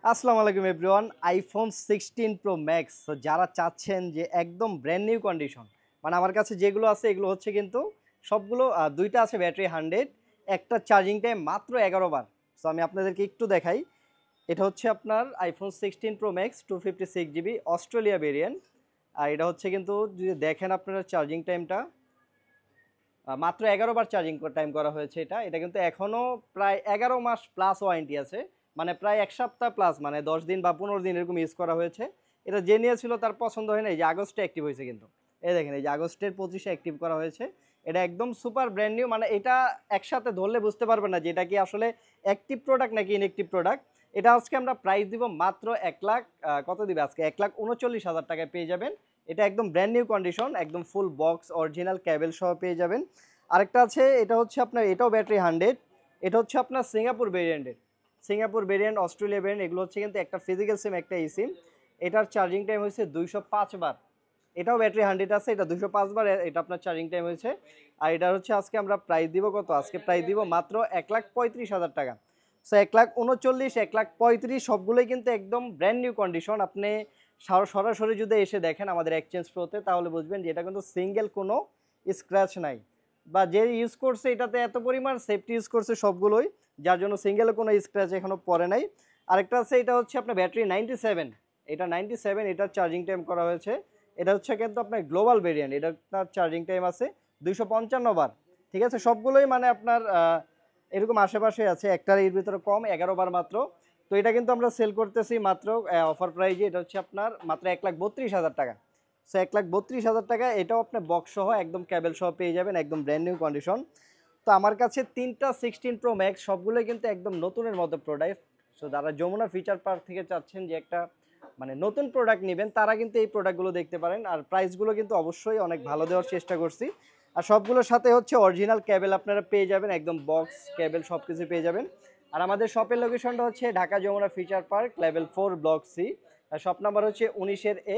আসসালামু আলাইকুম everyone. IPhone 16 pro max যারা চাচ্ছেন যে একদম ব্র্যান্ড নিউ কন্ডিশন, মানে আমার কাছে যেগুলো আছে এগুলো হচ্ছে কিন্তু সবগুলো দুইটা আছে ব্যাটারি 100, একটা চার্জিং টাইম মাত্র 11 বার। সো আমি আপনাদেরকে একটু দেখাই। এটা হচ্ছে আপনার iPhone 16 pro max 256 GB Australia variant. আর এটা হচ্ছে কিন্তু যদি দেখেন আপনারা চার্জিং টাইমটা মাত্র 11 বার চার্জিং টাইম করা হয়েছে। এটা কিন্তু এখনও প্রায় 11 মাস প্লাস ওয়ারেন্টি আছে, মানে প্রায় 1 সপ্তাহ প্লাস, মানে 10 দিন বা 15 দিন এরকম ইউজ করা হয়েছে। এটা যে নিয়েছিল তার পছন্দ হয় না, এই যে আগস্টে অ্যাক্টিভ হয়েছে কিন্তু। এই দেখেন, এই যে আগস্টের 25-এ অ্যাক্টিভ করা হয়েছে। এটা একদম সুপার ব্র্যান্ড নিউ, মানে এটা একসাথে ধরলে বুঝতে পারবেন না যে এটা কি আসলে অ্যাক্টিভ প্রোডাক্ট নাকি ইনঅ্যাক্টিভ প্রোডাক্ট। এটা আজকে আমরা প্রাইস দিব মাত্র 1 লাখ, কত দিবে আজকে, 1,39,000 টাকায় পেয়ে যাবেন। এটা একদম ব্র্যান্ড নিউ কন্ডিশন, একদম ফুল বক্স অরিজিনাল ক্যাবেল সহ পেয়ে যাবেন। আরেকটা আছে, এটা হচ্ছে আপনার, এটাও ব্যাটারি 100। এটা হচ্ছে আপনার সিঙ্গাপুর ভেরিয়েন্টের, সিঙ্গাপুর ভেরিয়েন্ট, অস্ট্রেলিয়া ভেরিয়েন্ট। এগুলো হচ্ছে কিন্তু একটা ফিজিক্যাল সিম, একটা ই সিম। এটার চার্জিং টাইম হয়েছে 205 বার। এটাও ব্যাটারি 100 আছে, এটা 205 বার এটা আপনার চার্জিং টাইম হয়েছে। আর এটা হচ্ছে আজকে আমরা প্রাইস দিব কত, আজকে প্রাইস দিব মাত্র 1,35,000 টাকা। সো 1,39,000, 1,35,000 সবগুলোই কিন্তু একদম ব্র্যান্ড নিউ কন্ডিশন। আপনি সরাসরি যদি এসে দেখেন আমাদের এক্সচেঞ্জ প্রোতে, তাহলে বুঝবেন যে এটা কিন্তু সিঙ্গেল কোনো স্ক্র্যাচ নাই, বা যে ইউজ করছে এটাতে এত পরিমাণ সেফটি ইউজ করছে সবগুলোই, যার জন্য সিঙ্গেলে কোনো স্ক্র্যাচ এখনো পড়ে নাই। আরেকটা আছে, এটা হচ্ছে আপনার ব্যাটারি 97, এটা 97, এটার চার্জিং টাইম করা হয়েছে। এটা হচ্ছে কিন্তু আপনার গ্লোবাল ভেরিয়েন্ট, এটার চার্জিং টাইম আছে 255 বার। ঠিক আছে, সবগুলোই মানে আপনার এরকম আশেপাশে আছে, একটার এর ভিতরে কম, 11 বার মাত্র। তো এটা কিন্তু আমরা সেল করতেছি মাত্র অফার প্রাইজে, এটা হচ্ছে আপনার মাত্র 1,32,000 টাকা। সো 1,32,000 টাকা, এটাও আপনি বক্স সহ একদম ক্যাবেল সহ পেয়ে যাবেন, একদম ব্র্যান্ড নিউ কন্ডিশন। তো আমার কাছে তিনটা 16 প্রো ম্যাক্স সবগুলোই কিন্তু একদম নতুনের মতো প্রোডাক্ট। সো যারা যমুনা ফিচার পার্ক থেকে চাচ্ছেন যে একটা মানে নতুন প্রোডাক্ট নেবেন, তারা কিন্তু এই প্রোডাক্টগুলো দেখতে পারেন। আর প্রাইসগুলো কিন্তু অবশ্যই অনেক ভালো দেওয়ার চেষ্টা করছি। আর সবগুলোর সাথে হচ্ছে অরিজিনাল কেবল আপনারা পেয়ে যাবেন, একদম বক্স কেবল সব কিছু পেয়ে যাবেন। আর আমাদের শপের লোকেশনটা হচ্ছে Dhaka Jamuna Future Park level 4 block C. আর শপ নাম্বার হচ্ছে 19-এ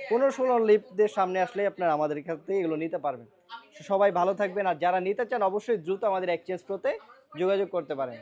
15-16 লিফটদের সামনে আসলে আপনারা আমাদের এখান থেকে এগুলো নিতে পারবেন। সবাই ভালো থাকবেন, আর যারা নিতে চান অবশ্যই দ্রুত আমাদের এক্সচেঞ্জ প্রোতে যোগাযোগ করতে পারেন।